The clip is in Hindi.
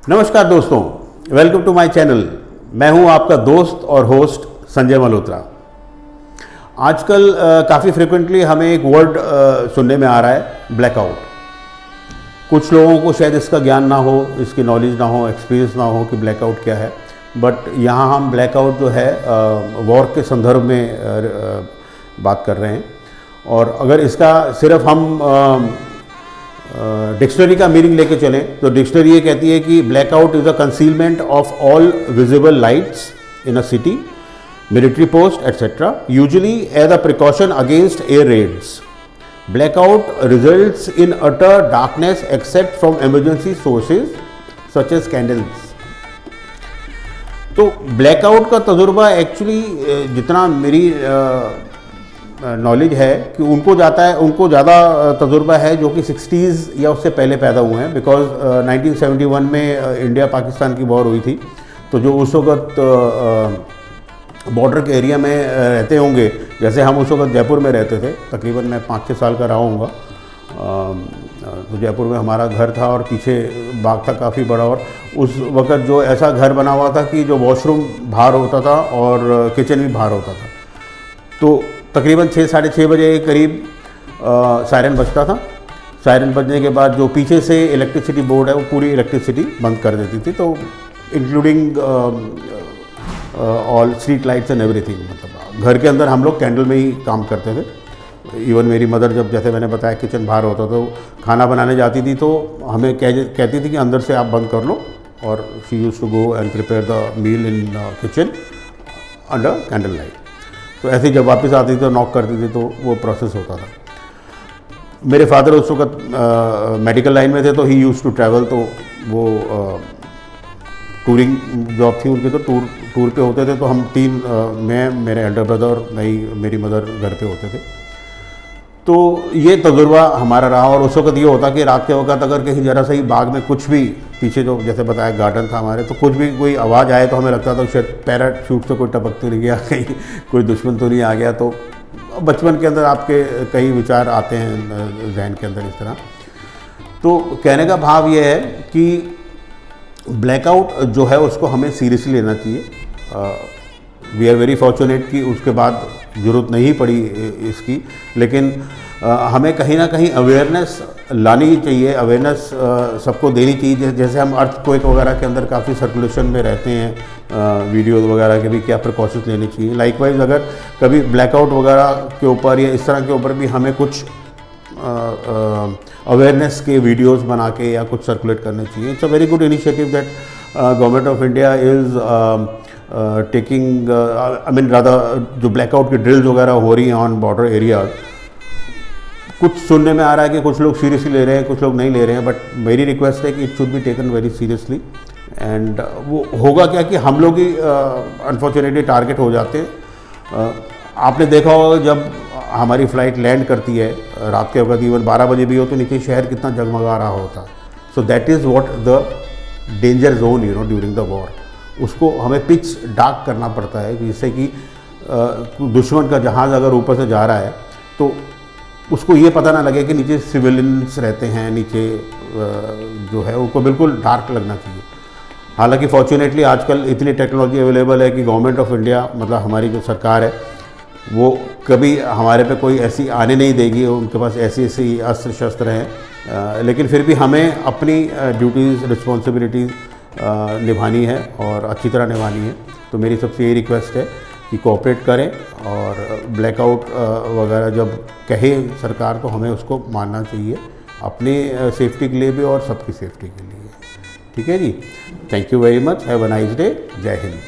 नमस्कार दोस्तों, वेलकम टू माय चैनल। मैं हूं आपका दोस्त और होस्ट संजय मल्होत्रा। आजकल काफ़ी फ्रिक्वेंटली हमें एक वर्ड सुनने में आ रहा है, ब्लैकआउट। कुछ लोगों को शायद इसका ज्ञान ना हो, इसकी नॉलेज ना हो, एक्सपीरियंस ना हो कि ब्लैकआउट क्या है। बट यहाँ हम ब्लैकआउट जो है वॉर के संदर्भ में बात कर रहे हैं। और अगर इसका सिर्फ हम डिक्शनरी का मीनिंग लेके चलें तो डिक्शनरी ये कहती है कि blackout is a concealment of all visible lights in a city, military post etcetera, usually as a precaution against air raids. Blackout results in utter darkness except from emergency sources such as candles. तो ब्लैकआउट का तजुर्बा एक्चुअली जितना मेरी नॉलेज है कि उनको ज़्यादा तजुर्बा है जो कि 60s या उससे पहले पैदा हुए हैं। बिकॉज 1971 में इंडिया पाकिस्तान की वॉर हुई थी, तो जो उस वक्त बॉर्डर के एरिया में रहते होंगे, जैसे हम उस वक्त जयपुर में रहते थे, तकरीबन मैं 5-6 साल का रहा हूँगा। तो जयपुर में हमारा घर था और पीछे बाग था काफ़ी बड़ा, और उस वक्त जो ऐसा घर बना हुआ था कि जो वॉशरूम बाहर होता था और किचन भी बाहर होता था। तो तकरीबन 6-6:30 बजे के करीब सायरन बजता था। सायरन बजने के बाद जो पीछे से इलेक्ट्रिसिटी बोर्ड है वो पूरी इलेक्ट्रिसिटी बंद कर देती थी, तो including all street lights and everything. मतलब घर के अंदर हम लोग कैंडल में ही काम करते थे। इवन मेरी मदर जब, जैसे मैंने बताया, किचन बाहर होता तो खाना बनाने जाती थी तो हमें कहती थी कि अंदर से आप बंद कर लो, और she used to go and prepare the meal in kitchen under candle light. तो ऐसे ही जब वापस आती थी तो नॉक करती थी, तो वो प्रोसेस होता था। मेरे फादर उस वक्त मेडिकल लाइन में थे, तो ही यूज्ड टू ट्रैवल, तो वो टूरिंग जॉब थी उनकी, तो टूर पे होते थे। तो हम तीन, मैं, मेरे एल्डर ब्रदर और मेरी मदर घर पे होते थे। तो ये तजुर्बा हमारा रहा। और उस वक्त ये होता कि रात के वक्त अगर कहीं ज़रा सा ही बाग में कुछ भी, पीछे जो जैसे बताया गार्डन था हमारे, तो कुछ भी कोई आवाज़ आए तो हमें लगता था शायद पैराशूट से कोई टपक तो नहीं गया, कहीं कोई दुश्मन तो नहीं आ गया। तो बचपन के अंदर आपके कई विचार आते हैं जहन के अंदर इस तरह। तो कहने का भाव ये है कि ब्लैकआउट जो है उसको हमें सीरियसली लेना चाहिए। वी आर वेरी फॉर्चुनेट कि उसके बाद ज़रूरत नहीं पड़ी इसकी, लेकिन हमें कहीं ना कहीं अवेयरनेस लानी चाहिए, अवेयरनेस सबको देनी चाहिए। जैसे हम अर्थक्वेक वगैरह के अंदर काफ़ी सर्कुलेशन में रहते हैं, वीडियोज़ वगैरह के भी क्या प्रिकॉशंस लेने चाहिए। लाइकवाइज अगर कभी ब्लैकआउट वगैरह के ऊपर या इस तरह के ऊपर भी हमें कुछ अवेयरनेस के वीडियोज़ बना के या कुछ सर्कुलेट करने चाहिए। It's a very good initiative that government of India is taking, I mean rather, जो ब्लैकआउट की ड्रिल्स वगैरह हो रही हैं ऑन बॉर्डर एरिया। कुछ सुनने में आ रहा है कि कुछ लोग सीरियसली ले रहे हैं, कुछ लोग नहीं ले रहे हैं, बट मेरी रिक्वेस्ट है कि it should be taken very seriously. And वो होगा क्या कि हम लोग ही अनफॉर्चुनेटली टारगेट हो जाते हैं। आपने देखा होगा जब हमारी फ़्लाइट लैंड करती है रात के वक्त, इवन 12 बजे भी हो, तो नीचे शहर कितना जगमगा रहा होता। So that is what the danger zone during the war. उसको हमें पिच डार्क करना पड़ता है, जिससे कि दुश्मन का जहाज़ अगर ऊपर से जा रहा है तो उसको ये पता ना लगे कि नीचे सिविलियंस रहते हैं, नीचे जो है उनको बिल्कुल डार्क लगना चाहिए। हालांकि फॉर्चुनेटली आजकल इतनी टेक्नोलॉजी अवेलेबल है कि गवर्नमेंट ऑफ इंडिया, मतलब हमारी जो सरकार है, वो कभी हमारे पे कोई ऐसी आने नहीं देगी, उनके पास ऐसी अस्त्र शस्त्र हैं। लेकिन फिर भी हमें अपनी ड्यूटीज़, रिस्पॉन्सिबिलिटीज़ निभानी है और अच्छी तरह निभानी है। तो मेरी सबसे यही रिक्वेस्ट है कि कोऑपरेट करें, और ब्लैकआउट वगैरह जब कहे सरकार तो हमें उसको मानना चाहिए, अपनी सेफ्टी के लिए भी और सबकी सेफ्टी के लिए। ठीक है जी, thank you very much, have a nice day, जय हिंद।